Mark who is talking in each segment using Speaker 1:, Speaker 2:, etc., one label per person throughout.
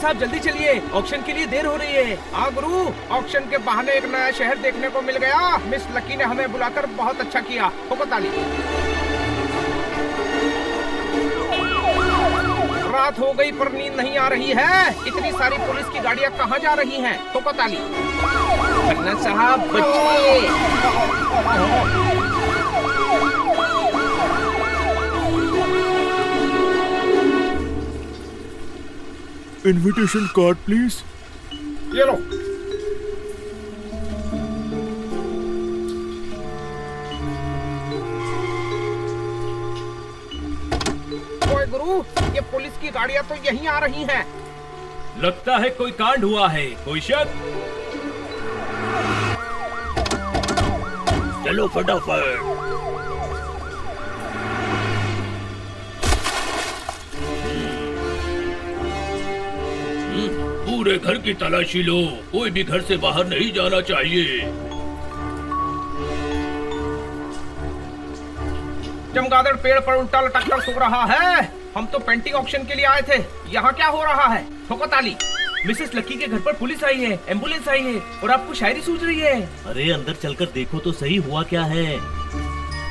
Speaker 1: साहब जल्दी चलिए, ऑक्शन के लिए देर हो रही है। हाँ गुरु, ऑक्शन के बहाने एक नया शहर देखने को मिल गया। मिस लकी ने हमें बुलाकर बहुत अच्छा किया। ठोको ताली। रात हो गई पर नींद नहीं आ रही है। इतनी सारी पुलिस की गाड़ियाँ कहाँ जा रही हैं? ठोको ताली। खन्ना साहब बचिए।
Speaker 2: Invitation card please.
Speaker 1: ये लो। ओए गुरु, ये पुलिस की गाड़ियां तो यहीं आ रही हैं।
Speaker 3: लगता है कोई कांड हुआ है। कोई शक? चलो फटाफट। पूरे घर की तलाशी लो, कोई भी घर से बाहर नहीं जाना चाहिए।
Speaker 1: चमगादड़ पेड़ पर उल्टा लटक कर सो रहा है। हम तो पेंटिंग ऑक्शन के लिए आए थे। यहाँ क्या हो रहा है? ठोको ताली। मिसेस लकी के घर पर पुलिस आई है, एम्बुलेंस आई है और आपको शायरी सूझ रही है।
Speaker 4: अरे अंदर चलकर देखो तो सही हुआ क्या है।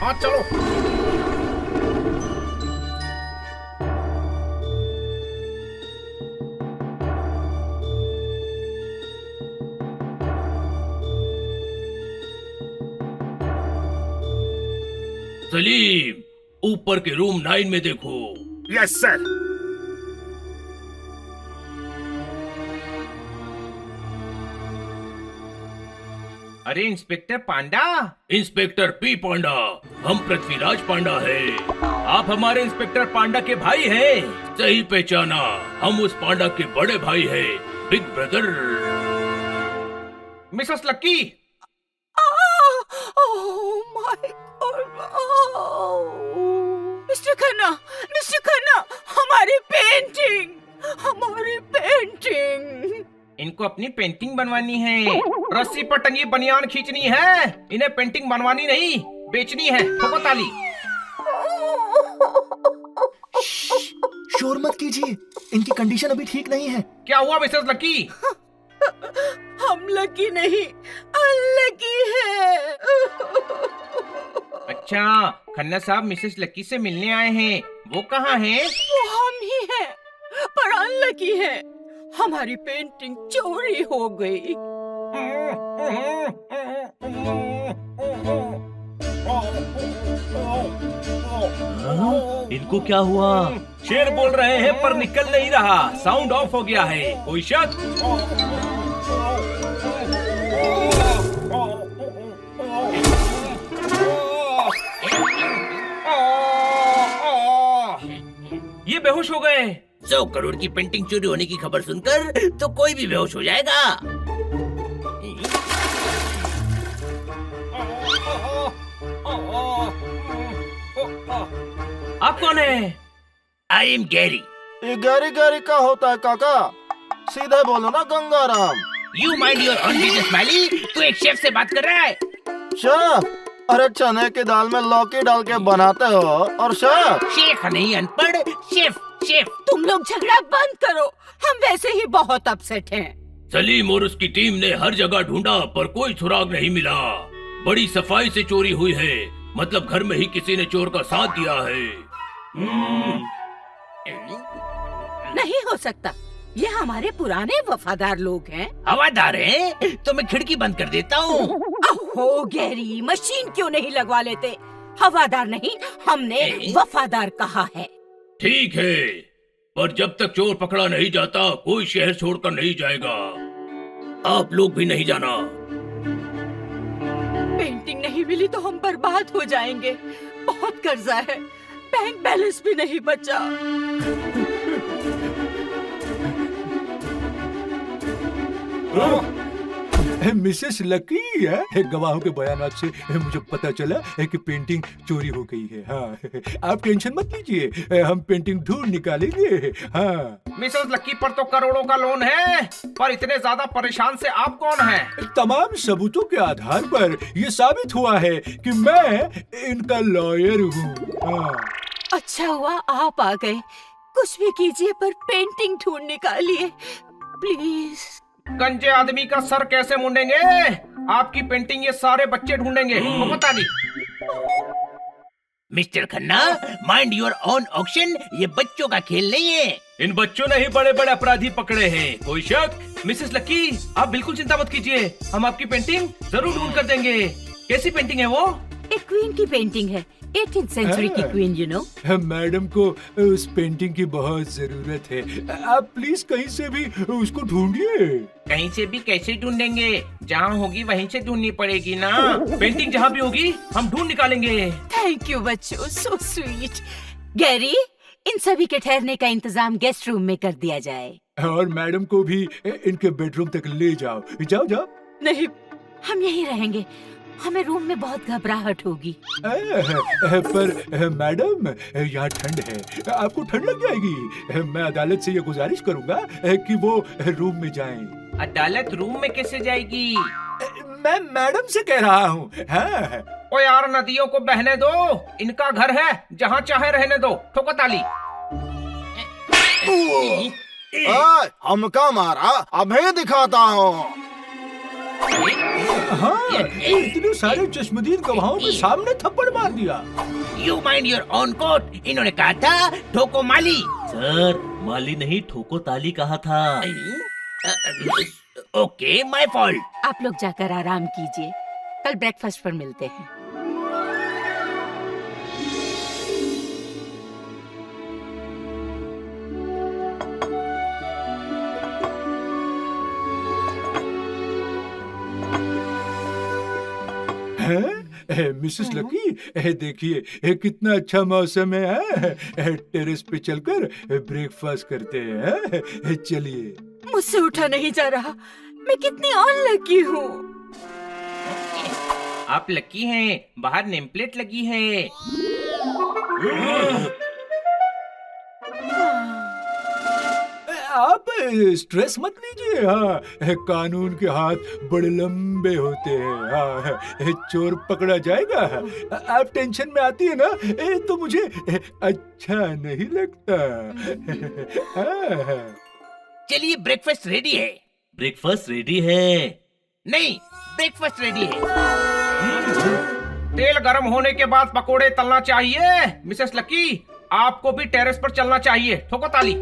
Speaker 1: हाँ चलो।
Speaker 3: सलीम, ऊपर के रूम 9 में देखो।
Speaker 2: Yes sir.
Speaker 1: अरे इंस्पेक्टर पांडा।
Speaker 3: इंस्पेक्टर पी पांडा, हम पृथ्वीराज पांडा है। आप हमारे इंस्पेक्टर पांडा के भाई हैं। सही पहचाना, हम उस पांडा के बड़े भाई हैं, big brother.
Speaker 1: Mrs lucky.
Speaker 5: Mister Khanna, हमारी पेंटिंग।
Speaker 1: इनको अपनी पेंटिंग बनवानी है। रस्सी पर टंगी बनियान खींचनी है। इन्हें पेंटिंग बनवानी नहीं, बेचनी है। ठोको ताली।
Speaker 6: शोर मत कीजिए, इनकी कंडीशन अभी ठीक नहीं है।
Speaker 1: क्या हुआ मिसेस लकी?
Speaker 5: हम लकी नहीं, अनलकी है।
Speaker 1: अच्छा, खन्ना साहब मिसेस लकी से मिलने आए हैं। वो कहाँ हैं?
Speaker 5: वो हम ही हैं, पर अनलकी है। हमारी पेंटिंग चोरी हो गई।
Speaker 4: इनको क्या हुआ?
Speaker 3: शेर बोल रहे हैं पर निकल नहीं रहा, साउंड ऑफ हो गया है। कोई शक?
Speaker 1: ये बेहोश हो गए।
Speaker 3: 100 करोड़ की पेंटिंग चोरी होने की खबर सुनकर तो कोई भी बेहोश हो जाएगा।
Speaker 1: आप कौन है?
Speaker 3: I am Gary.
Speaker 6: ये गैरी गैरी का होता है काका? सीधे बोलो ना Gangaram.
Speaker 3: You mind your own business मैली। तू एक शेफ से बात कर रहा है।
Speaker 6: शेफ? अरे चने की दाल में लौकी डाल के बनाते हो और शेफ?
Speaker 3: शेख नहीं अनपढ़, शेफ शेफ।
Speaker 5: तुम लोग झगड़ा बंद करो, हम वैसे ही बहुत अपसेट हैं।
Speaker 3: सलीम और उसकी टीम ने हर जगह ढूंढा पर कोई सुराग नहीं मिला। बड़ी सफाई से चोरी हुई है, मतलब घर में ही किसी ने चोर का साथ दिया है।
Speaker 5: नहीं हो सकता, ये हमारे पुराने वफादार लोग हैं।
Speaker 3: हवादार हैं? तो मैं खिड़की बंद कर देता हूँ।
Speaker 5: हो गैरी, मशीन क्यों नहीं लगवा लेते? हवादार नहीं, हमने वफादार कहा है।
Speaker 3: ठीक है, पर जब तक चोर पकड़ा नहीं जाता कोई शहर छोड़कर नहीं जाएगा। आप लोग भी नहीं जाना।
Speaker 5: पेंटिंग नहीं मिली तो हम बर्बाद हो जाएंगे। बहुत कर्जा है, बैंक बैलेंस भी नहीं बचा।
Speaker 2: मिसेस लकी है, गवाहों के बयानात से मुझे पता चला है कि पेंटिंग चोरी हो गई है। हाँ, आप टेंशन मत लीजिए, हम पेंटिंग ढूंढ निकालेंगे। हाँ।
Speaker 1: मिसेस लकी पर तो करोड़ों का लोन है, पर इतने ज्यादा परेशान से आप कौन हैं?
Speaker 2: तमाम सबूतों के आधार पर ये साबित हुआ है कि मैं इनका लॉयर हूँ। हाँ।
Speaker 5: अच्छा हुआ आप आ गए, कुछ भी कीजिए पर पेंटिंग ढूंढ निकालिए प्लीज।
Speaker 1: गंजे आदमी का सर कैसे मुंडेंगे? आपकी पेंटिंग ये सारे बच्चे ढूंढेंगे, ठोको ताली।
Speaker 3: Mister Khanna, mind your own auction, ये बच्चों का खेल नहीं है।
Speaker 1: इन बच्चों ने ही बड़े बड़े अपराधी पकड़े हैं, कोई शक? मिसेस लकी, आप बिल्कुल चिंता मत कीजिए, हम आपकी पेंटिंग जरूर ढूंढ कर देंगे। कैसी पेंटिंग है वो?
Speaker 5: एक क्वीन की पेंटिंग है, 18th सेंचुरी की क्वीन, यू नो।
Speaker 2: मैडम को उस पेंटिंग की बहुत जरूरत है, आप प्लीज कहीं से भी उसको ढूंढिए।
Speaker 1: कहीं से भी कैसे ढूंढेंगे? जहाँ होगी वहीं से ढूंढनी पड़ेगी ना। पेंटिंग जहाँ भी होगी हम ढूंढ निकालेंगे।
Speaker 5: थैंक यू बच्चों, सो स्वीट। गैरी, इन सभी के ठहरने का इंतजाम गेस्ट रूम में कर दिया जाए।
Speaker 2: और मैडम को भी इनके बेडरूम तक ले जाओ। जाओ जाओ।
Speaker 5: नहीं, हम यहीं रहेंगे, हमें रूम में बहुत घबराहट होगी।
Speaker 2: पर मैडम, यहाँ ठंड है, आपको ठंड लग जाएगी। मैं अदालत से ये गुजारिश करूंगा कि वो रूम में जाएं।
Speaker 1: अदालत रूम में कैसे जाएगी?
Speaker 2: मैं मैडम से कह रहा हूँ। हाँ।
Speaker 1: ओ यार, नदियों को बहने दो, इनका घर है, जहाँ चाहे रहने दो। ठोको ताली।
Speaker 6: ओए, हमका मारा, अभी दिखाता हूँ।
Speaker 2: हाँ, इतने सारे चश्मदीद गवाहों के सामने थप्पड़ मार दिया।
Speaker 3: You mind your own court, इन्होंने कहा था ठोको माली।
Speaker 4: सर, माली नहीं ठोको ताली कहा था।
Speaker 3: Okay, my fault.
Speaker 5: आप लोग जाकर आराम कीजिए, कल ब्रेकफास्ट पर मिलते हैं।
Speaker 2: मिसेस लकी, देखिए कितना अच्छा मौसम है। टेरेस पे चलकर ब्रेकफास्ट करते हैं। चलिए।
Speaker 5: मुझसे उठा नहीं जा रहा, मैं कितनी अनलकी हूँ।
Speaker 1: आप लकी हैं, बाहर नेम प्लेट लगी है।
Speaker 2: आप स्ट्रेस मत लीजिए। हाँ, कानून के हाथ बड़े लंबे होते हैं। हाँ, चोर पकड़ा जाएगा। आप टेंशन में आती है ना, तो मुझे अच्छा नहीं लगता। हाँ।
Speaker 3: चलिए, ब्रेकफास्ट रेडी है।
Speaker 4: ब्रेकफास्ट रेडी है।
Speaker 3: नहीं, ब्रेकफास्ट रेडी है।
Speaker 1: तेल गर्म होने के बाद पकोड़े तलना चाहिए। मिसेस लकी, आपको भी टेरेस पर चलना चाहिए। ठोको ताली।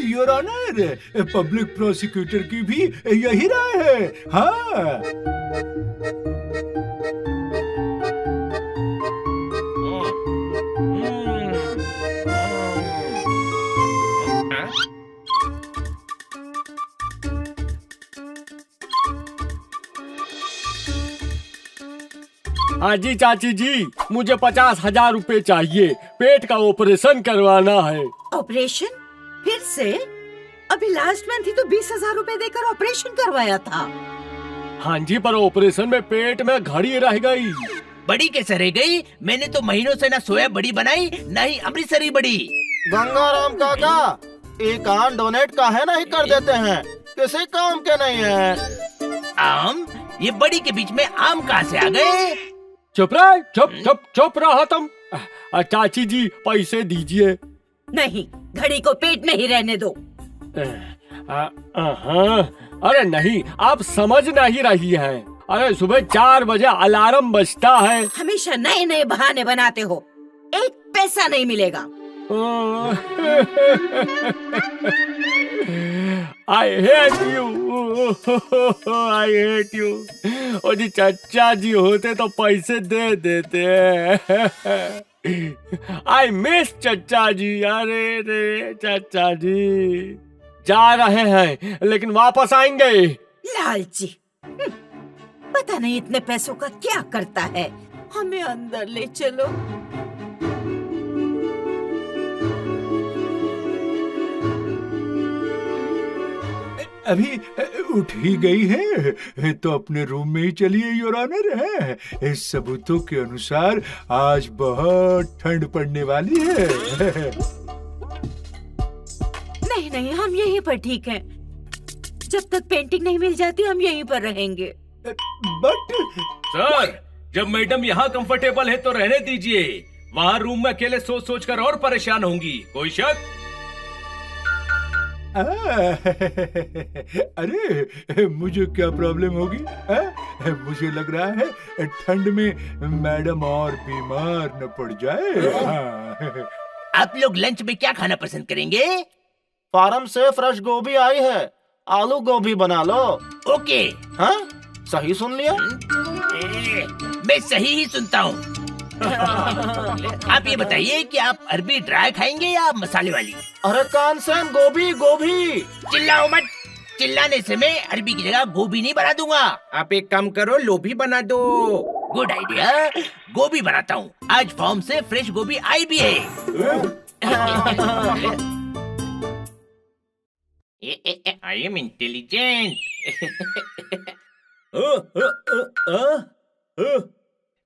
Speaker 2: योर ऑनर, पब्लिक प्रोसिक्यूटर की भी यही राय है। हाँ।
Speaker 7: हाँ जी चाची जी, मुझे 50,000 रुपए चाहिए, पेट का ऑपरेशन करवाना है।
Speaker 5: ऑपरेशन? फिर से? अभी लास्ट मंथ ही तो 20,000 रुपए देकर ऑपरेशन करवाया था।
Speaker 7: हाँ जी, पर ऑपरेशन में पेट में घड़ी रह गई।
Speaker 3: बड़ी कैसे रह गई? मैंने तो महीनों से ना सोया बड़ी बनाई, ना ही अमृतसरी बड़ी।
Speaker 6: गंगाराम काका, एक आम डोनेट काहे नहीं कर देते हैं? किसी काम के नहीं है।
Speaker 3: आम? ये बड़ी के बीच में आम कहाँ से आ गए?
Speaker 7: चुप रहे, चुप रहा तुम। चाची जी, पैसे दीजिए।
Speaker 5: नहीं, घड़ी को पेट में ही रहने दो।
Speaker 7: अरे नहीं, आप समझ नहीं रही हैं। अरे सुबह 4 बजे अलार्म बजता है।
Speaker 5: हमेशा नए नए बहाने बनाते हो, एक पैसा नहीं मिलेगा।
Speaker 7: I hate you, I hate you। और जी चचा जी होते तो पैसे दे देते। I miss चचा जी। अरे रे चचा जी, जा रहे हैं लेकिन वापस आएंगे।
Speaker 5: लालची, पता नहीं इतने पैसों का क्या करता है। हमें अंदर ले चलो।
Speaker 2: अभी उठ ही गई है तो अपने रूम में ही चलिए योर ऑनर। है इस सबूतों के अनुसार आज बहुत ठंड पड़ने वाली है।
Speaker 5: नहीं नहीं, हम यहीं पर ठीक हैं। जब तक पेंटिंग नहीं मिल जाती हम यहीं पर रहेंगे।
Speaker 2: बट
Speaker 3: सर, जब मैडम यहाँ कंफर्टेबल है तो रहने दीजिए, वहाँ रूम में अकेले सोच सोच कर और परेशान होंगी, कोई शक?
Speaker 2: अरे मुझे क्या प्रॉब्लम होगी? मुझे लग रहा है ठंड में मैडम और बीमार न पड़ जाए। हाँ।
Speaker 8: आप लोग लंच में क्या खाना पसंद करेंगे?
Speaker 6: फार्म से फ्रेश गोभी आई है, आलू गोभी बना लो।
Speaker 8: ओके।
Speaker 6: हाँ, सही सुन लिया।
Speaker 8: मैं सही ही सुनता हूँ। आप ये बताइए कि आप अरबी ड्राई खाएंगे या मसाले वाली?
Speaker 6: अरे कान सेन, गोभी गोभी।
Speaker 8: चिल्लाओ मत, चिल्लाने से मैं अरबी की जगह गोभी नहीं बना दूंगा।
Speaker 1: आप एक काम करो, लोभी बना दो।
Speaker 8: गुड आइडिया, गोभी बनाता हूँ। आज फार्म से फ्रेश गोभी आई भी है।
Speaker 1: I am intelligent.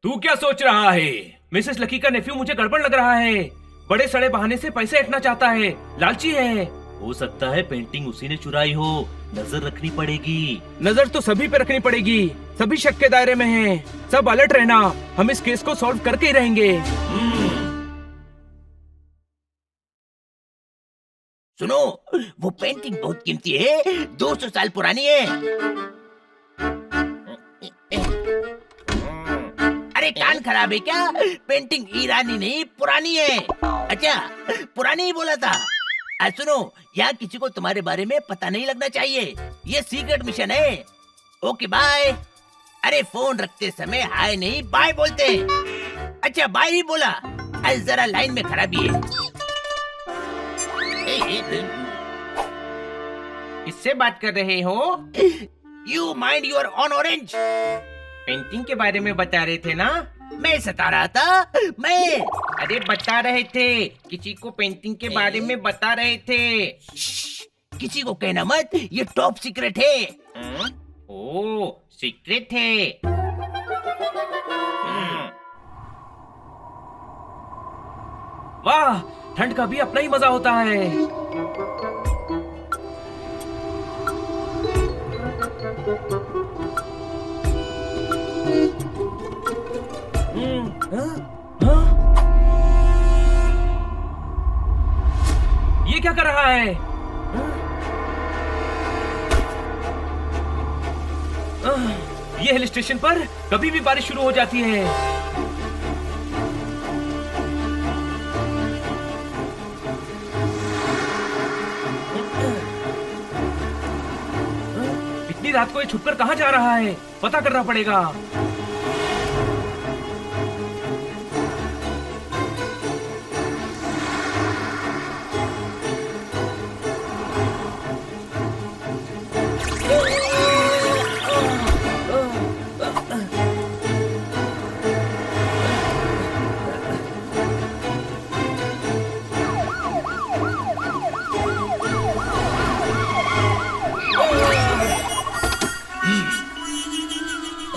Speaker 3: तू क्या सोच रहा है? मिसेस लकी का नेफ्यू मुझे गड़बड़ लग रहा है। बड़े सड़े बहाने से पैसे हटना चाहता है, लालची है।
Speaker 4: हो सकता है पेंटिंग उसी ने चुराई हो, नजर रखनी पड़ेगी।
Speaker 1: नजर तो सभी पे रखनी पड़ेगी, सभी शक के दायरे में हैं। सब अलर्ट रहना, हम इस केस को सॉल्व करके ही रहेंगे।
Speaker 8: सुनो, वो पेंटिंग बहुत कीमती है, 200 साल पुरानी है। अरे कान खराब है क्या? पेंटिंग ईरानी नहीं, पुरानी है। अच्छा, पुरानी ही बोला था। सुनो, यहाँ किसी को तुम्हारे बारे में पता नहीं लगना चाहिए, ये सीक्रेट मिशन है। Okay bye. अरे फोन रखते समय हाय नहीं बाय बोलते। अच्छा बाय ही बोला, जरा लाइन में खराबी है।
Speaker 1: किससे बात कर रहे हो?
Speaker 8: You mind your on orange.
Speaker 1: Painting के बारे में बता रहे थे ना?
Speaker 8: मैं सता रहा था, मैं।
Speaker 1: अरे बता रहे थे, किसी को पेंटिंग के बारे में बता रहे थे।
Speaker 8: किसी को कहना मत, ये टॉप सीक्रेट है।
Speaker 1: ओ, सीक्रेट है।
Speaker 3: वाह, ठंड का भी अपना ही मजा होता है। ये क्या कर रहा है? ये हिल स्टेशन पर कभी भी बारिश शुरू हो जाती है। इतनी रात को ये छुपकर कहाँ जा रहा है? पता करना पड़ेगा।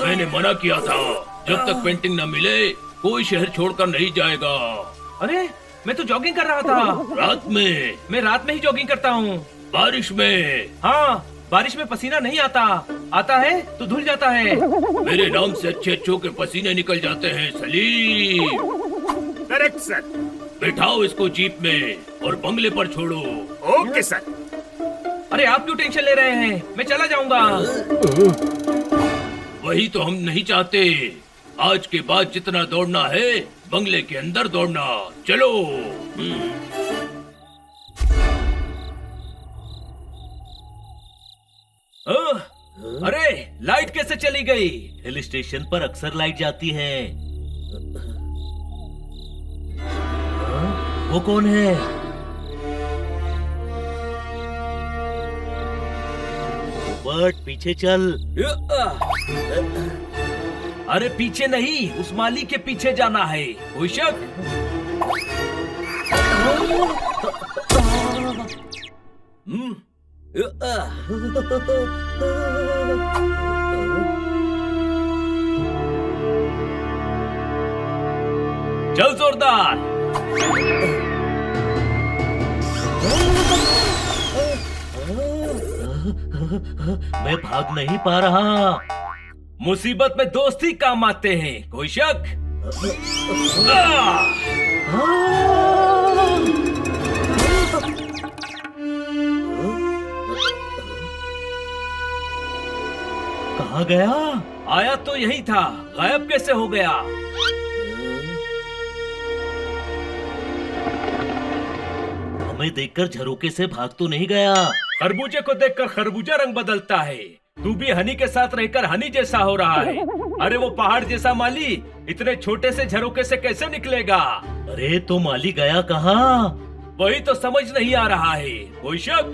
Speaker 3: मैंने मना किया था, जब तक पेंटिंग न मिले कोई शहर छोड़कर नहीं जाएगा। अरे मैं तो जॉगिंग कर रहा था। रात में? मैं रात में ही जॉगिंग करता हूँ। बारिश में? हाँ, बारिश में पसीना नहीं आता, आता है तो धुल जाता है। मेरे नाम से अच्छे अच्छों के पसीने निकल जाते हैं सलीम।
Speaker 7: Correct sir.
Speaker 3: बैठाओ इसको जीप में और बंगले पर छोड़ो।
Speaker 7: Okay sir.
Speaker 3: अरे आप क्यों टेंशन ले रहे हैं? मैं चला जाऊंगा। वही तो हम नहीं चाहते। आज के बाद जितना दौड़ना है बंगले के अंदर दौड़ना। चलो। अरे लाइट कैसे चली गई?
Speaker 4: हिल स्टेशन पर अक्सर लाइट जाती है। वो कौन है? बट पीछे चल।
Speaker 3: अरे पीछे नहीं, उस माली के पीछे जाना है। कोई शक? चल जोरदार।
Speaker 4: मैं भाग नहीं पा रहा।
Speaker 3: मुसीबत में दोस्त ही काम आते हैं। कोई शक?
Speaker 4: कहाँ गया?
Speaker 3: आया तो यही था, गायब कैसे हो गया?
Speaker 4: हमें देखकर झरोके से भाग तो नहीं गया?
Speaker 3: खरबूजे को देखकर खरबूजा रंग बदलता है। तू भी हनी के साथ रहकर हनी जैसा हो रहा है। अरे वो पहाड़ जैसा माली इतने छोटे से झरोके से कैसे निकलेगा?
Speaker 4: अरे तो माली गया कहाँ?
Speaker 3: वही तो समझ नहीं आ रहा है। कोई शक?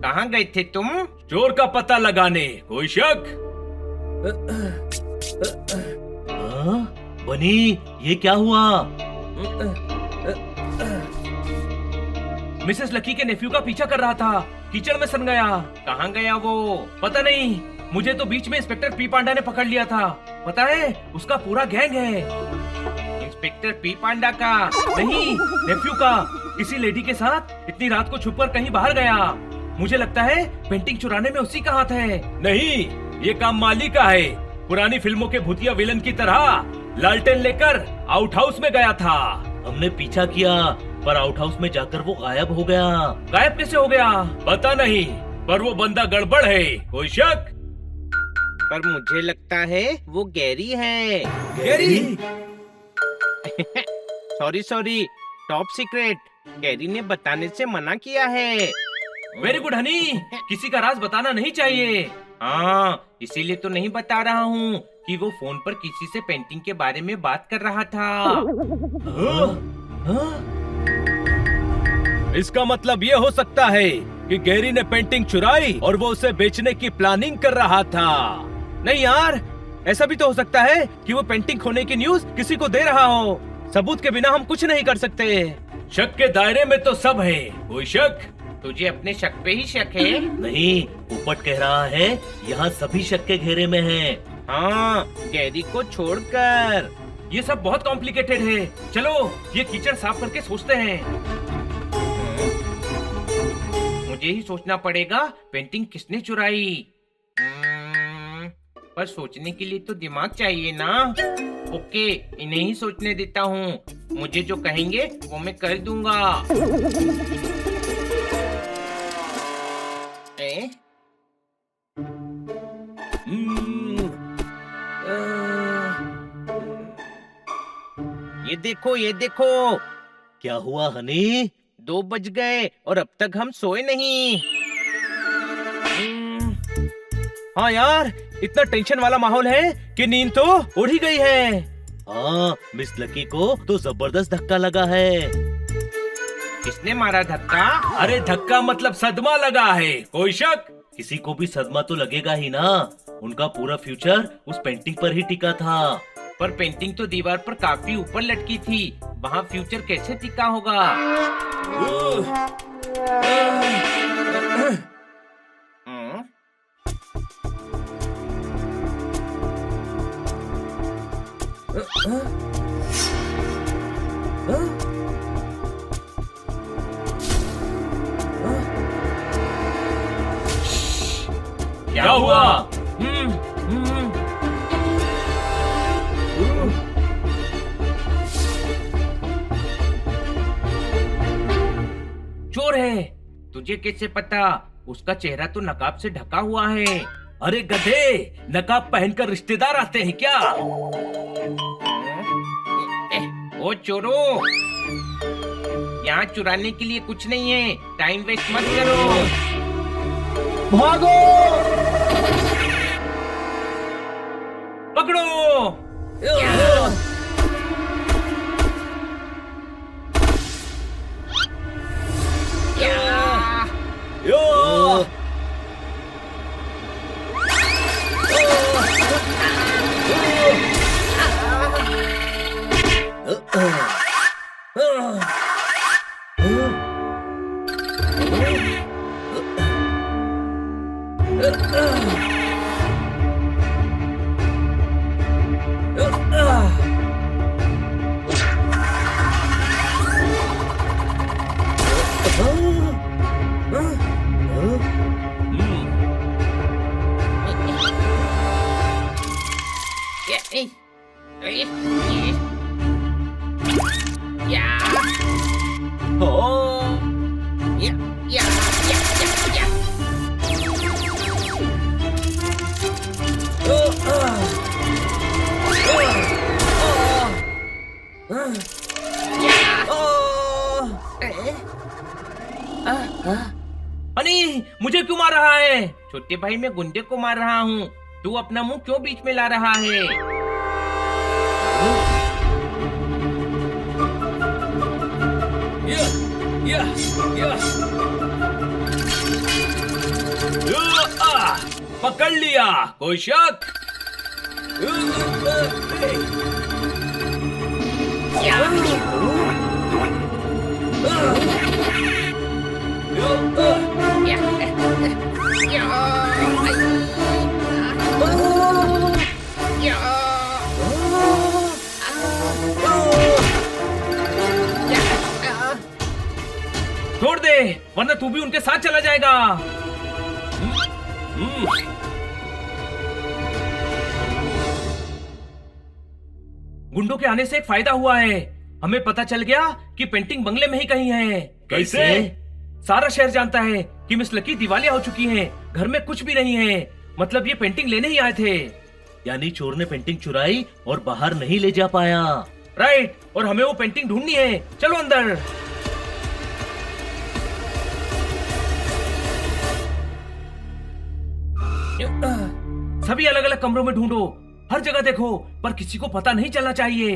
Speaker 1: कहाँ गए थे तुम?
Speaker 3: चोर का पता लगाने। कोई शक?
Speaker 4: हाँ? बनी, ये क्या हुआ?
Speaker 3: मिसेस लकी के नेफ्यू का पीछा कर रहा था, कीचड़ में सन गया।
Speaker 1: कहाँ गया वो?
Speaker 3: पता नहीं, मुझे तो बीच में इंस्पेक्टर पी पांडा ने पकड़ लिया था। पता है, उसका पूरा गैंग है।
Speaker 1: इंस्पेक्टर पी पांडा का?
Speaker 3: नहीं, नेफ्यू का। किसी लेडी के साथ इतनी रात को छुपकर कहीं बाहर गया। मुझे लगता है पेंटिंग चुराने में उसी का हाथ है। नहीं, ये काम माली का है। पुरानी फिल्मों के भूतिया विलन की तरह लालटेन लेकर आउट हाउस में गया था।
Speaker 4: हमने पीछा किया पर आउट हाउस में जाकर वो गायब हो गया।
Speaker 3: गायब कैसे हो गया? पता नहीं, पर वो बंदा गड़बड़ है। कोई शक?
Speaker 1: पर मुझे लगता है वो गैरी है।
Speaker 3: Gary?
Speaker 1: Sorry, top secret. Gary ने बताने से मना किया है।
Speaker 3: वेरी गुड हनी, किसी का राज बताना नहीं चाहिए।
Speaker 1: हाँ, इसीलिए तो नहीं बता रहा हूँ कि वो फोन पर किसी से पेंटिंग के बारे में बात कर रहा था।
Speaker 3: इसका मतलब ये हो सकता है कि गैरी ने पेंटिंग चुराई और वो उसे बेचने की प्लानिंग कर रहा था। नहीं यार, ऐसा भी तो हो सकता है कि वो पेंटिंग खोने की न्यूज किसी को दे रहा हो। सबूत के बिना हम कुछ नहीं कर सकते। शक के दायरे में तो सब है। कोई शक?
Speaker 1: तुझे अपने शक पे ही शक है?
Speaker 4: नहीं, पोपट कह रहा है यहाँ सभी शक के घेरे में हैं।
Speaker 1: हाँ, गैरी को छोड़कर।
Speaker 3: ये सब बहुत कॉम्प्लिकेटेड है। चलो ये कीचड़ साफ करके सोचते हैं।
Speaker 1: मुझे ही सोचना पड़ेगा पेंटिंग किसने चुराई। पर सोचने के लिए तो दिमाग चाहिए ना। ओके, इन्हें ही सोचने देता हूँ। मुझे जो कहेंगे वो मैं कर दूंगा। ये देखो।
Speaker 4: क्या हुआ हनी?
Speaker 1: 2 बज गए और अब तक हम सोए नहीं।
Speaker 3: हाँ यार, इतना टेंशन वाला माहौल है कि नींद तो उड़ ही गई है।
Speaker 4: हाँ, मिस लकी को तो जबरदस्त धक्का लगा है।
Speaker 1: किसने मारा धक्का?
Speaker 3: अरे धक्का मतलब सदमा लगा है। कोई शक?
Speaker 4: किसी को भी सदमा तो लगेगा ही ना। उनका पूरा फ्यूचर उस पेंटिंग पर ही टिका था।
Speaker 1: पर पेंटिंग तो दीवार पर काफी ऊपर लटकी थी, वहाँ फ्यूचर कैसे टिका होगा?
Speaker 3: क्या हुआ?
Speaker 1: चोर है। तुझे कैसे पता? उसका चेहरा तो नकाब से ढका हुआ है।
Speaker 3: अरे गधे, नकाब पहनकर रिश्तेदार आते हैं क्या?
Speaker 1: ओ चोरों, यहाँ चुराने के लिए कुछ नहीं है। टाइम वेस्ट मत करो।
Speaker 6: भागो!
Speaker 3: पकड़ो!
Speaker 1: नहीं, मुझे क्यों मार रहा है? छोटे भाई, मैं गुंडे को मार रहा हूँ, तू अपना मुंह क्यों बीच में ला रहा है?
Speaker 3: पकड़ लिया, कोई शक?
Speaker 1: छोड़ दे, वरना तू भी उनके साथ चला जाएगा। गुंडों के आने से एक फायदा हुआ है। हमें पता चल गया कि पेंटिंग बंगले में ही कहीं है।
Speaker 3: कैसे?
Speaker 1: सारा शहर जानता है कि मिस लकी दिवालिया हो चुकी हैं। घर में कुछ भी नहीं है। मतलब ये पेंटिंग लेने ही आए थे।
Speaker 4: यानी चोर ने पेंटिंग चुराई और बाहर नहीं ले जा पाया।
Speaker 1: राइट, और हमें वो पेंटिंग ढूंढनी है। चलो अंदर। सभी अलग अलग कमरों में ढूंढो, हर जगह देखो, पर किसी को पता नहीं चलना चाहिए।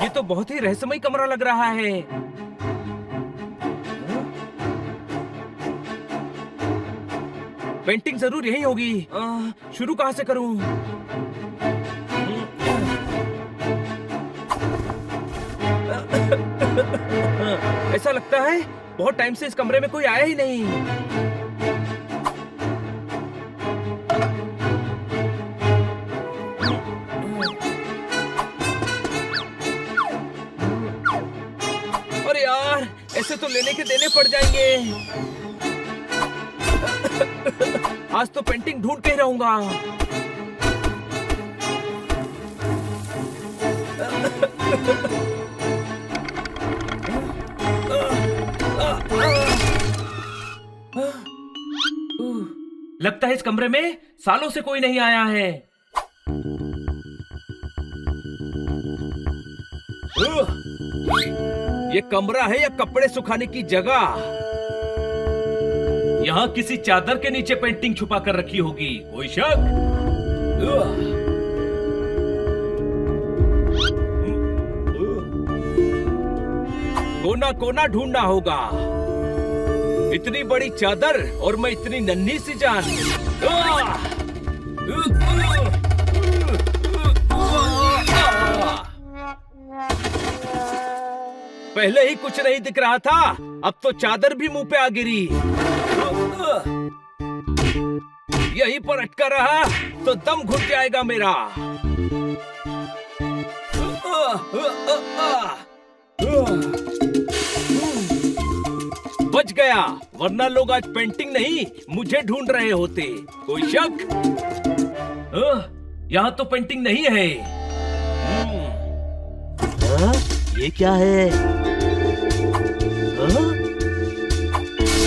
Speaker 1: ये तो बहुत ही रहस्यमय कमरा लग रहा है। पेंटिंग जरूर यही होगी। शुरू कहाँ से करूं? ऐसा लगता है बहुत टाइम से इस कमरे में कोई आया ही नहीं। अरे यार, ऐसे तो लेने के देने पड़ जाएंगे। आज तो पेंटिंग ढूंढ के ही रहूंगा। लगता है इस कमरे में सालों से कोई नहीं आया है। ये कमरा है या कपड़े सुखाने की जगह? यहाँ किसी चादर के नीचे पेंटिंग छुपा कर रखी होगी। कोई शक? कोना कोना ढूंढना होगा। इतनी बड़ी चादर और मैं इतनी नन्ही सी जान। पहले ही कुछ नहीं दिख रहा था, अब तो चादर भी मुंह पे आ गिरी। यहीं पर अटका रहा तो दम घुट जाएगा मेरा। बच गया, वरना लोग आज पेंटिंग नहीं मुझे ढूंढ रहे होते। कोई शक? यहाँ तो पेंटिंग नहीं है।
Speaker 4: ये क्या है?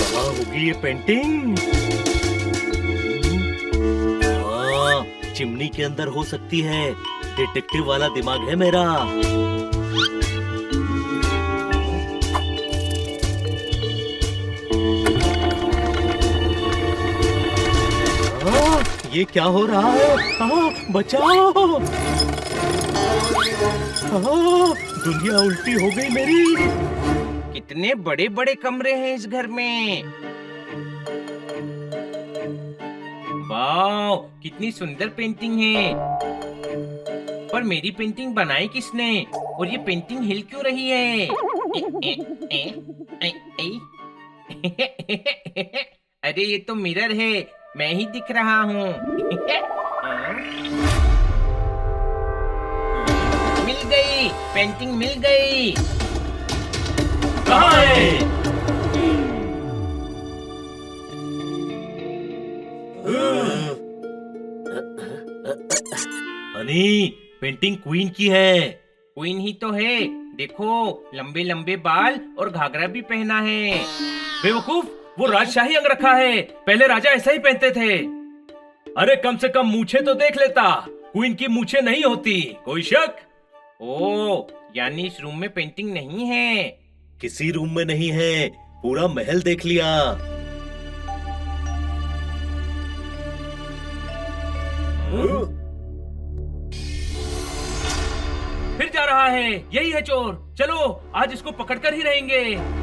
Speaker 4: कहाँ होगी ये पेंटिंग? हाँ, चिमनी के अंदर हो सकती है। डिटेक्टिव वाला दिमाग है मेरा। ये क्या हो रहा है? बचाओ! दुनिया उल्टी हो गई मेरी।
Speaker 1: कितने बड़े बड़े कमरे हैं इस घर में। वाह, कितनी सुंदर पेंटिंग है। पर मेरी पेंटिंग बनाई किसने? और ये पेंटिंग हिल क्यों रही है? अरे ये तो मिरर है, मैं ही दिख रहा हूँ। मिल गई, पेंटिंग मिल गई।
Speaker 3: कहाँ है?
Speaker 4: हनी, पेंटिंग क्वीन की है।
Speaker 1: क्वीन ही तो है। देखो, लंबे लंबे बाल और घाघरा भी पहना है। बेवकूफ, वो राजशाही अंग रखा है। पहले राजा ऐसा ही पहनते थे।
Speaker 3: अरे कम से कम मूछे तो देख लेता, क्वीन की मूछे नहीं होती। कोई शक?
Speaker 1: ओ, यानी इस रूम में पेंटिंग नहीं है।
Speaker 4: किसी रूम में नहीं है, पूरा महल देख लिया।
Speaker 1: फिर जा रहा है, यही है चोर। चलो आज इसको पकड़कर ही रहेंगे।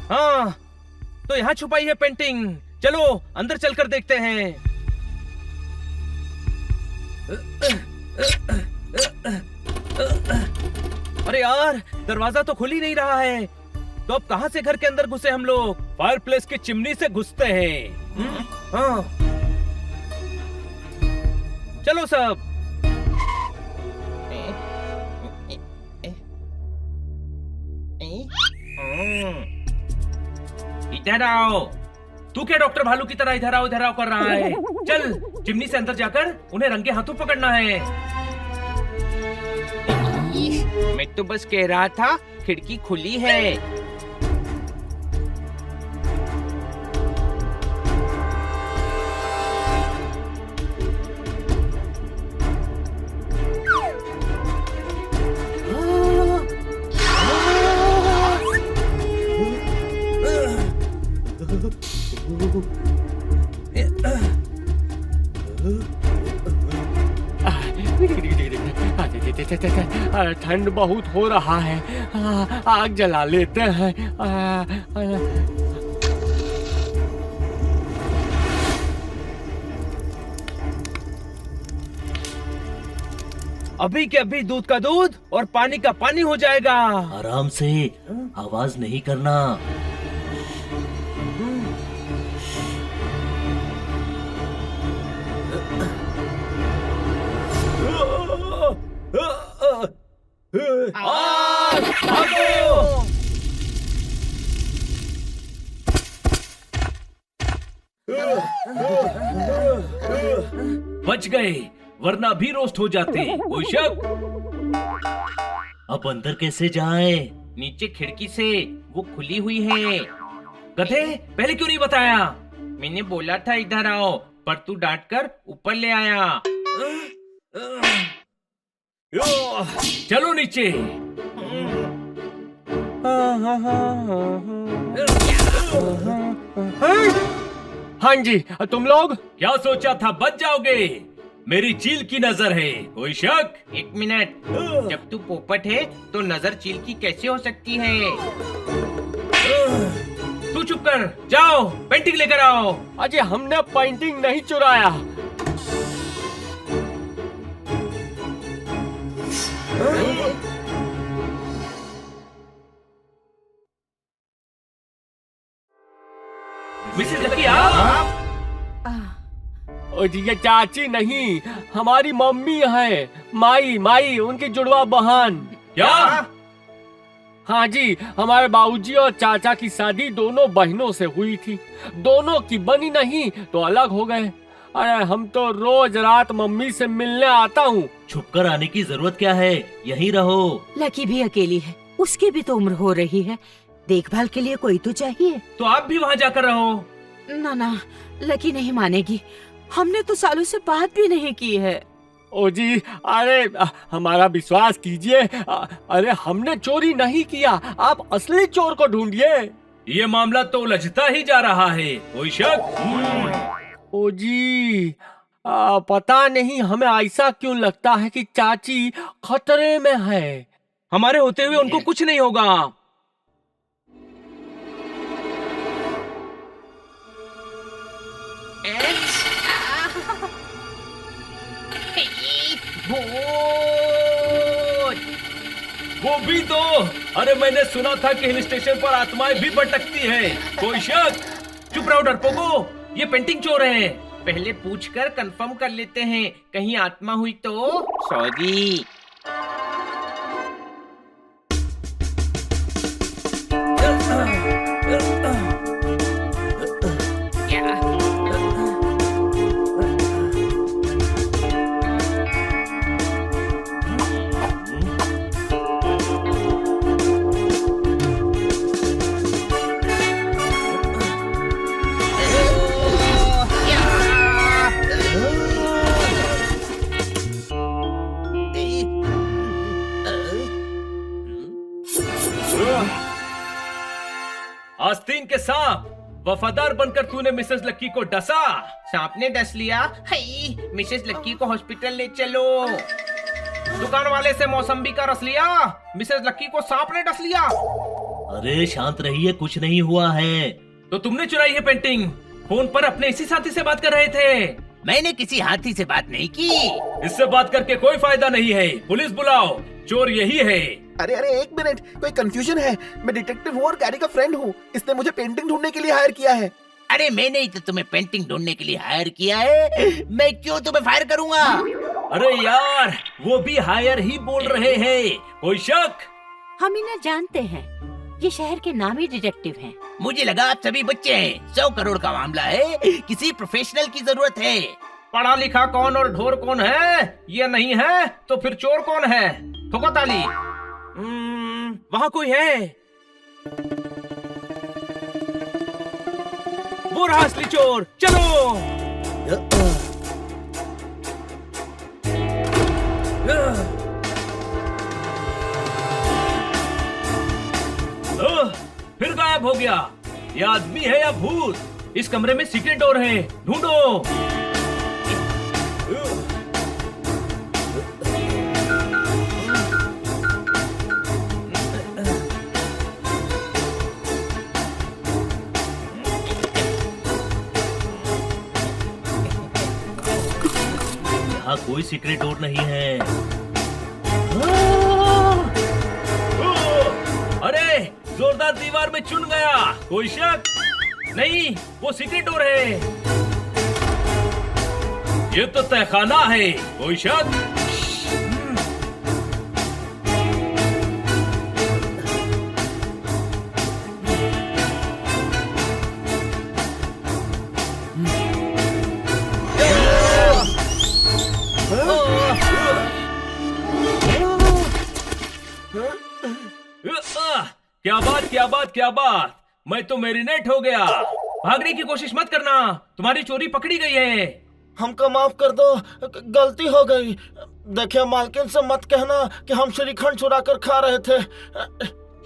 Speaker 1: हाँ, तो यहाँ छुपाई है पेंटिंग। चलो अंदर चलकर देखते हैं। अरे यार, दरवाजा तो खुल ही नहीं रहा है। तो अब कहाँ से घर के अंदर घुसे हम लोग? फायरप्लेस की चिमनी से घुसते हैं। हाँ, चलो सब। इधर आओ। तू क्या डॉक्टर भालू की तरह इधर आओ कर रहा है? चल चिमनी से अंदर जाकर उन्हें रंगे हाथों पकड़ना है। मैं तो बस कह रहा था खिड़की खुली है।
Speaker 7: ठंड बहुत हो रहा है, आग जला लेते हैं।
Speaker 1: अभी के अभी दूध का दूध और पानी का पानी हो जाएगा।
Speaker 4: आराम से, आवाज नहीं करना।
Speaker 3: बच गए, वरना भी रोस्ट हो जाते। कोई शक?
Speaker 4: अब अंदर कैसे जाएं?
Speaker 1: नीचे खिड़की से, वो खुली हुई है। गधे, पहले क्यों नहीं बताया? मैंने बोला था इधर आओ, पर तू डांट कर ऊपर ले आया।
Speaker 3: चलो नीचे।
Speaker 7: हाँ जी, तुम लोग?
Speaker 3: क्या सोचा था बच जाओगे? मेरी चील की नजर है। कोई शक?
Speaker 1: एक मिनट, जब तू पोपट है तो नजर चील की कैसे हो सकती है? तू चुप कर, जाओ पेंटिंग लेकर आओ।
Speaker 7: अजय, हमने पेंटिंग नहीं चुराया।
Speaker 3: मिसेस लकी आप?
Speaker 7: और ये चाची नहीं, हमारी मम्मी है। माई, उनकी जुड़वा बहन।
Speaker 3: क्या?
Speaker 7: हाँ जी, हमारे बाबूजी और चाचा की शादी दोनों बहनों से हुई थी। दोनों की बनी नहीं तो अलग हो गए। अरे हम तो रोज रात मम्मी से मिलने आता हूँ।
Speaker 4: छुपकर आने की जरूरत क्या है, यहीं रहो।
Speaker 5: लकी भी अकेली है, उसकी भी तो उम्र हो रही है, देखभाल के लिए कोई तो चाहिए।
Speaker 1: तो आप भी वहाँ जाकर रहो।
Speaker 5: ना, लकी नहीं मानेगी। हमने तो सालों से बात भी नहीं की है।
Speaker 7: ओ जी, अरे हमारा विश्वास कीजिए। अरे हमने चोरी नहीं किया, आप असली चोर को ढूंढिए।
Speaker 3: ये मामला तो उलझता ही जा रहा है, कोई शक?
Speaker 7: ओ जी, पता नहीं हमें ऐसा क्यों लगता है कि चाची खतरे में है।
Speaker 1: हमारे होते हुए उनको कुछ नहीं होगा।
Speaker 3: वो भी तो, अरे मैंने सुना था कि हिल स्टेशन पर आत्माएं भी भटकती हैं, कोई शक?
Speaker 1: चुप रहो डरपोको, ये पेंटिंग चोर है। पहले पूछकर कंफर्म कर लेते हैं, कहीं आत्मा हुई तो।
Speaker 8: सॉरी।
Speaker 3: आस्तीन के सांप, वफादार बनकर तूने मिसेस लक्की को डसा।
Speaker 1: सांप ने डस लिया। हाय, मिसेस लक्की को हॉस्पिटल ले चलो। दुकान वाले से मौसम्बी का रस लिया, मिसेस लक्की को सांप ने डस लिया।
Speaker 4: अरे शांत रहिए, कुछ नहीं हुआ है।
Speaker 3: तो तुमने चुराई है पेंटिंग? फोन पर अपने इसी साथी से बात कर रहे थे।
Speaker 8: मैंने किसी हाथी से बात नहीं की।
Speaker 3: इससे बात करके कोई फायदा नहीं है, पुलिस बुलाओ, चोर यही है।
Speaker 6: अरे एक मिनट, कोई कंफ्यूजन है। मैं डिटेक्टिव हूँ और गैरी का फ्रेंड हूँ। इसने मुझे पेंटिंग ढूंढने के लिए हायर किया है।
Speaker 8: अरे मैंने ही तो तुम्हें पेंटिंग ढूंढने के लिए हायर किया है। मैं क्यों तुम्हें फायर करूंगा?
Speaker 3: अरे यार, वो भी हायर ही बोल रहे हैं, कोई शक?
Speaker 5: हम इन्हें जानते हैं, ये शहर के नामी डिटेक्टिव हैं।
Speaker 8: मुझे लगा आप सभी बच्चे हैं। 100 करोड़ का मामला है, किसी प्रोफेशनल की जरूरत है।
Speaker 1: पढ़ा लिखा कौन और ढोर कौन है? ये नहीं है तो फिर चोर कौन है? ठोको ताली। वहाँ कोई है? वो रहा असली चोर, चलो।
Speaker 3: फिर गायब हो गया। ये आदमी है या भूत?
Speaker 1: इस कमरे में सीक्रेट डोर है, ढूंढो।
Speaker 4: यहाँ कोई सीक्रेट डोर नहीं है।
Speaker 3: अरे जोरदार दीवार में चुन गया, कोई शक?
Speaker 1: नहीं, वो सीक्रेट डोर है।
Speaker 3: ये तो तहखाना है, कोई शक? क्या बात, क्या बात, क्या बात, मैं तो मैरिनेट हो गया।
Speaker 1: भागने की कोशिश मत करना, तुम्हारी चोरी पकड़ी गई है।
Speaker 6: हमको माफ कर दो, गलती हो गई। देखिए मालकिन से मत कहना कि हम श्रीखंड चुरा कर खा रहे थे।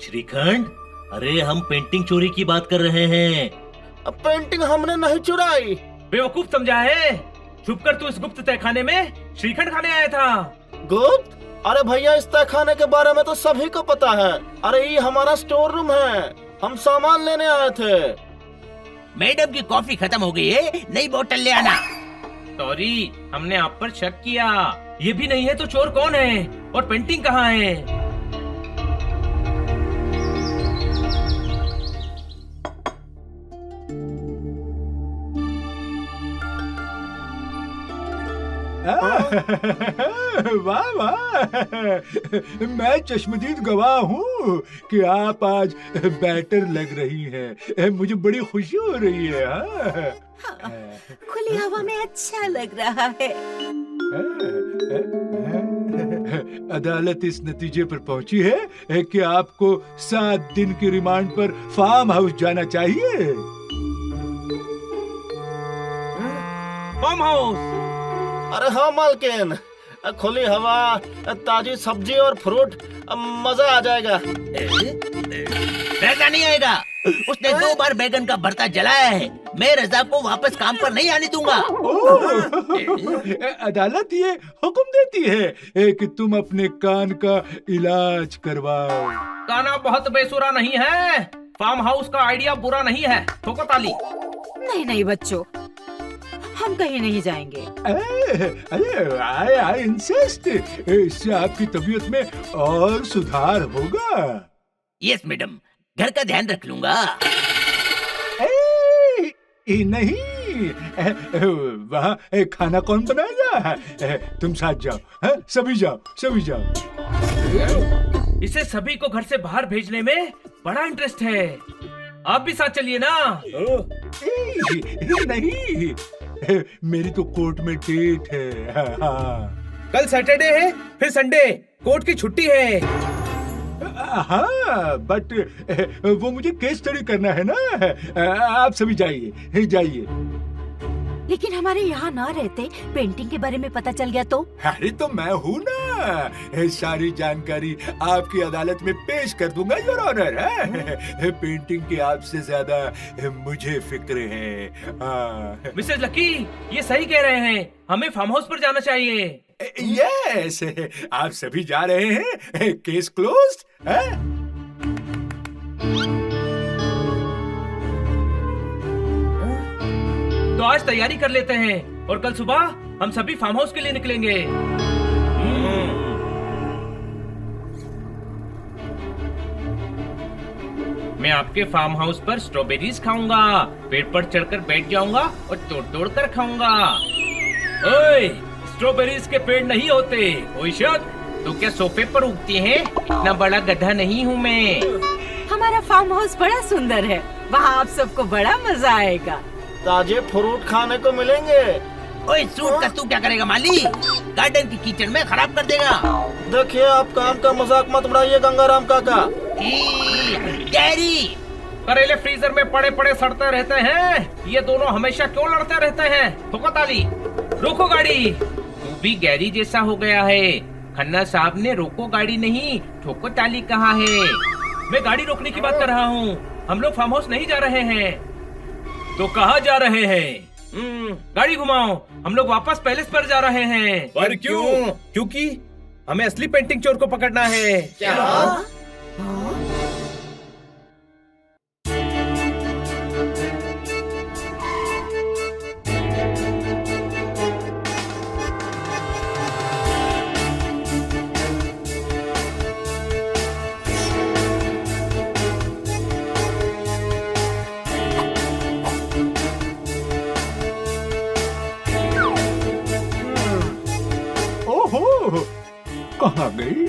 Speaker 4: श्रीखंड? अरे हम पेंटिंग चोरी की बात कर रहे हैं।
Speaker 6: पेंटिंग हमने नहीं चुराई।
Speaker 1: बेवकूफ समझा है? छुपकर तू इस गुप्त तहखाने में श्रीखंड खाने आया था।
Speaker 6: गुप्त? अरे भैया, इस तहखाने के बारे में तो सभी को पता है। अरे ये हमारा स्टोर रूम है, हम सामान लेने आए थे।
Speaker 8: मैडम की कॉफी खत्म हो गई है, नई बोतल ले आना।
Speaker 1: सॉरी, हमने आप पर शक किया। ये भी नहीं है तो चोर कौन है? और पेंटिंग कहाँ है?
Speaker 2: वाह वाह, मैं चश्मदीद गवाह हूँ कि आप आज बेटर लग रही हैं। मुझे बड़ी खुशी हो रही है।
Speaker 5: खुली हवा में अच्छा लग रहा है।
Speaker 2: अदालत इस नतीजे पर पहुंची है कि आपको 7 दिन की रिमांड पर फार्म हाउस जाना चाहिए।
Speaker 1: Farm house?
Speaker 6: अरे हाँ मालकिन, खुली हवा, ताजी सब्जी और फ्रूट, मजा आ जाएगा।
Speaker 8: पैसा नहीं आएगा। उसने 2 बार बैगन का भरता जलाया है। मैं रजा को वापस काम पर नहीं आने दूंगा।
Speaker 2: अदालत ये हुक्म देती है कि तुम अपने कान का इलाज करवाओ।
Speaker 1: गाना बहुत बेसुरा नहीं है। फार्म हाउस का आइडिया बुरा नहीं है। ठोको ताली।
Speaker 5: नहीं नहीं बच्चों, हम कहीं नहीं जाएंगे।
Speaker 2: अरे आई इंसिस्ट, इससे आपकी तबीयत में और सुधार होगा।
Speaker 8: यस मैडम, घर का ध्यान रख लूंगा।
Speaker 2: नहीं, वहाँ खाना कौन बनाएगा? तुम साथ जाओ। सभी जाओ, सभी जाओ।
Speaker 1: इसे सभी को घर से बाहर भेजने में बड़ा इंटरेस्ट है। आप भी साथ चलिए ना।
Speaker 2: नहीं, मेरी तो कोर्ट में डेट है। हाँ।
Speaker 1: कल सैटरडे है, फिर संडे, कोर्ट की छुट्टी है।
Speaker 2: हाँ, बट वो मुझे केस स्टडी करना है ना। आप सभी जाइए, जाइए।
Speaker 5: लेकिन हमारे यहाँ ना रहते पेंटिंग के बारे में पता चल गया तो?
Speaker 2: अरे तो मैं हूँ ना, सारी जानकारी आपकी अदालत में पेश कर दूंगा योर ऑनर। पेंटिंग की आपसे ज्यादा मुझे फिक्र है। हाँ।
Speaker 1: मिसेस लकी, ये सही कह रहे हैं, हमें फार्म हाउस पर जाना चाहिए।
Speaker 2: यस, आप सभी जा रहे हैं। केस क्लोज्ड है?
Speaker 1: तो आज तैयारी कर लेते हैं और कल सुबह हम सभी फार्म हाउस के लिए निकलेंगे। मैं आपके फार्म हाउस पर स्ट्रॉबेरीज खाऊंगा, पेड़ पर चढ़कर बैठ जाऊंगा और तोड़ तोड़ कर खाऊंगा। ओए, स्ट्रॉबेरीज के पेड़ नहीं होते। कोई शक? तो क्या सोफे पर उगती हैं? इतना बड़ा गधा नहीं हूँ मैं।
Speaker 5: हमारा फार्म हाउस बड़ा सुंदर है, वहाँ आप सबको बड़ा मजा आएगा।
Speaker 6: ताजे फ्रूट खाने को मिलेंगे।
Speaker 8: ओए सूट का तू क्या करेगा माली? गार्डन की कीचड़ में खराब कर देगा।
Speaker 6: देखिए, आप काम का मजाक मत उड़ाइए गंगाराम काका।
Speaker 8: गैरी,
Speaker 1: करेले फ्रीजर में पड़े पड़े सड़ते रहते हैं। ये दोनों हमेशा क्यों लड़ते रहते हैं? ठोको ताली। रोको गाड़ी। तू भी गैरी जैसा हो गया है। खन्ना साहब ने रोको गाड़ी नहीं, ठोको ताली कहा है। मैं गाड़ी रोकने की बात कर रहा हूँ। हम लोग फार्म हाउस नहीं जा रहे हैं। तो कहाँ जा रहे हैं? गाड़ी घुमाओ, हम लोग वापस पैलेस पर जा रहे हैं। पर क्यों? क्योंकि हमें असली पेंटिंग चोर को पकड़ना है। क्या?
Speaker 2: ओहो, कहाँ गई?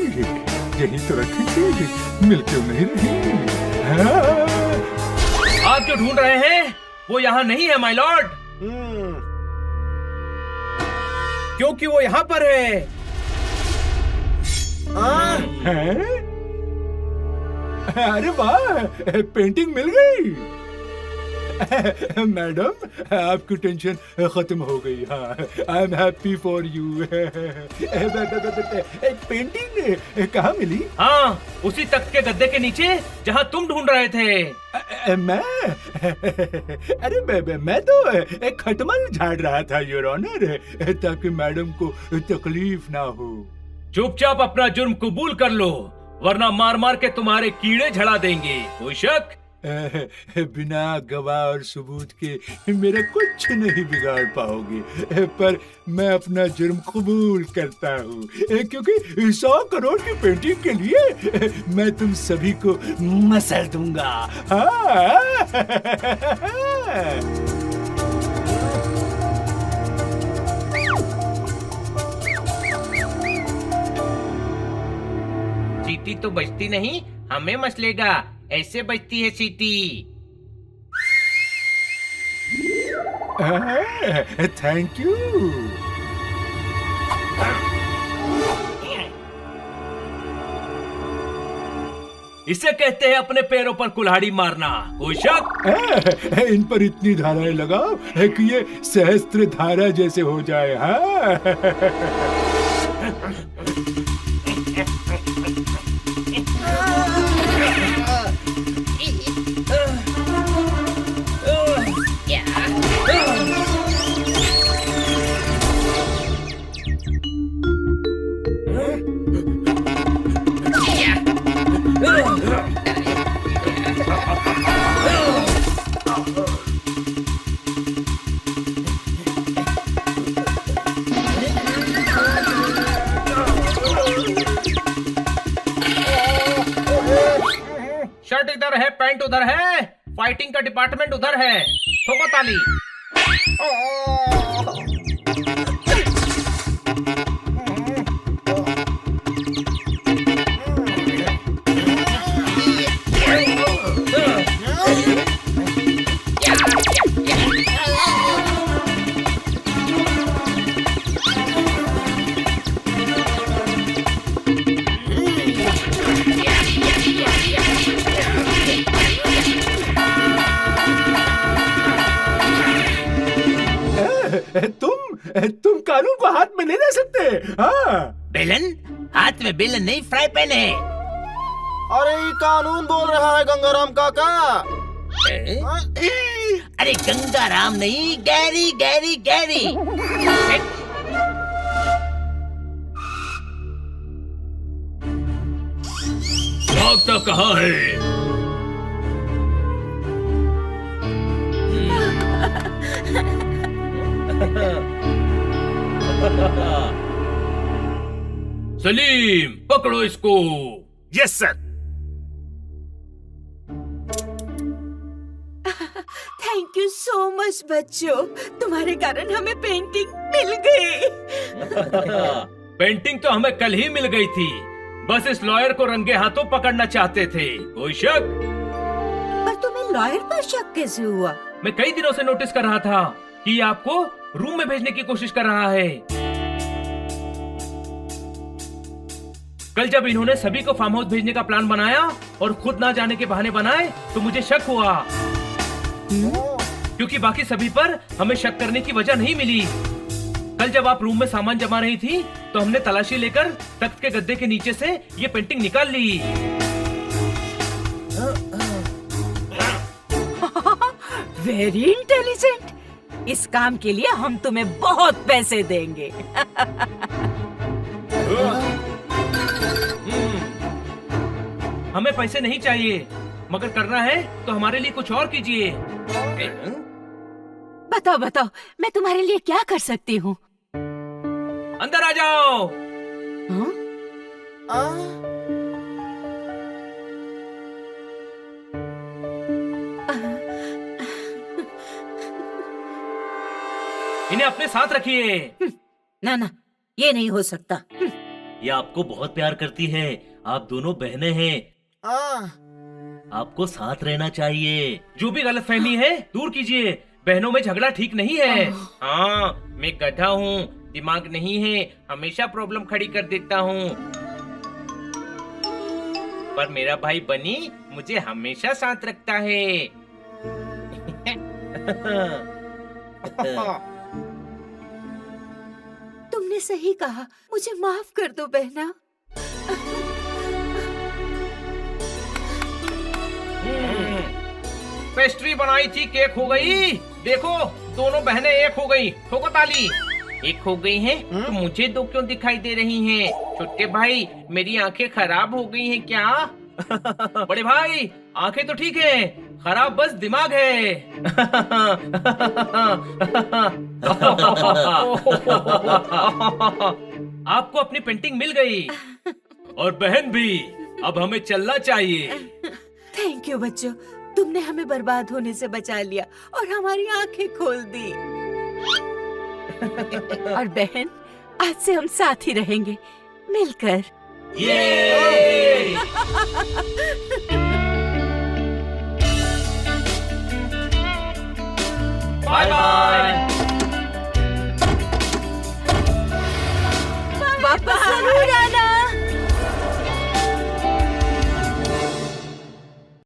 Speaker 2: यही तो रखी थी, मिल क्यों नहीं रही?
Speaker 1: आप जो ढूंढ रहे हैं वो यहाँ नहीं है माय लॉर्ड। क्योंकि वो यहाँ पर है।
Speaker 2: हैं? अरे वाह, पेंटिंग मिल गई। मैडम, आपकी टेंशन खत्म हो गई। हाँ, I am happy for you. Painting कहाँ मिली?
Speaker 1: हाँ, उसी तख्त के गद्दे के नीचे जहाँ तुम ढूंढ रहे थे।
Speaker 2: मैं अरे मैं तो एक खटमल झाड़ रहा था योर ऑनर, ताकि मैडम को तकलीफ ना हो।
Speaker 1: चुपचाप अपना जुर्म कबूल कर लो, वरना मार मार के तुम्हारे कीड़े झड़ा देंगे। कोई शक?
Speaker 2: बिना गवाह और सबूत के मेरा कुछ नहीं बिगाड़ पाओगे, पर मैं अपना जुर्म कबूल करता हूँ, क्योंकि 100 करोड़ की पेंटिंग के लिए मैं तुम सभी को मसल दूंगा।
Speaker 1: सीटी तो बजती नहीं, हमें मसलेगा। ऐसे बजती है सीटी।
Speaker 2: Thank you.
Speaker 1: इसे कहते हैं अपने पैरों पर कुल्हाड़ी मारना। कोई शक?
Speaker 2: इन पर इतनी धाराएं लगाओ कि ये सहस्त्र धारा जैसे हो जाए। हाँ।
Speaker 1: है, पैंट उधर है, फाइटिंग का डिपार्टमेंट उधर है। ठोको ताली।
Speaker 2: तुम कानून को हाथ में नहीं ले सकते। हाँ
Speaker 8: बेलन? हाथ में बेलन नहीं, फ्राई पैन है।
Speaker 6: अरे ये कानून बोल रहा है गंगाराम काका।
Speaker 8: अरे गंगाराम नहीं, गैरी गैरी गैरी।
Speaker 3: भागता कहाँ है? सलीम, पकड़ो इसको।
Speaker 9: Yes sir.
Speaker 5: Thank you so much बच्चों, तुम्हारे कारण हमें पेंटिंग मिल गई।
Speaker 3: पेंटिंग तो हमें कल ही मिल गई थी, बस इस लॉयर को रंगे हाथों पकड़ना चाहते थे। कोई शक?
Speaker 5: पर तुम्हें लॉयर पर शक कैसे हुआ?
Speaker 3: मैं कई दिनों से नोटिस कर रहा था कि ये आपको रूम में भेजने की कोशिश कर रहा है। कल जब इन्होंने सभी को फार्म हाउस भेजने का प्लान बनाया और खुद ना जाने के बहाने बनाए तो मुझे शक हुआ, क्योंकि बाकी सभी पर हमें शक करने की वजह नहीं मिली। कल जब आप रूम में सामान जमा रही थी तो हमने तलाशी लेकर तख्त के गद्दे के नीचे से ये पेंटिंग निकाल ली।
Speaker 5: Very intelligent. इस काम के लिए हम तुम्हें बहुत पैसे देंगे।
Speaker 3: हमें पैसे नहीं चाहिए, मगर करना है तो हमारे लिए कुछ और कीजिए।
Speaker 5: बताओ बताओ, मैं तुम्हारे लिए क्या कर सकती हूँ?
Speaker 3: अंदर आ जाओ। इन्हें अपने साथ रखिए।
Speaker 5: ना ना, ये नहीं हो सकता।
Speaker 4: ये आपको बहुत प्यार करती है, आप दोनों बहनें हैं, आपको साथ रहना चाहिए।
Speaker 3: जो भी गलतफहमी है दूर कीजिए, बहनों में झगड़ा ठीक नहीं है। हाँ, मैं गधा हूँ, दिमाग नहीं है, हमेशा प्रॉब्लम खड़ी कर देता हूँ, पर मेरा भाई बनी मुझे हमेशा साथ रखता है।
Speaker 5: तुमने सही कहा, मुझे माफ कर दो बहना।
Speaker 1: पेस्ट्री बनाई थी, केक हो गई। देखो, दोनों बहनें एक हो गई। ठोको ताली। एक हो गई हैं, तो मुझे दो क्यों दिखाई दे रही हैं? छोटे भाई, मेरी आंखें खराब हो गई हैं क्या? बड़े भाई, आंखें तो ठीक है, खराब बस दिमाग है। आपको अपनी पेंटिंग मिल गई,
Speaker 3: और बहन भी। अब हमें चलना चाहिए।
Speaker 5: थैंक यू बच्चों, तुमने हमें बर्बाद होने से बचा लिया और हमारी आंखें खोल दी। और बहन, आज से हम साथ ही रहेंगे, मिलकर।
Speaker 3: ये बाय बाय।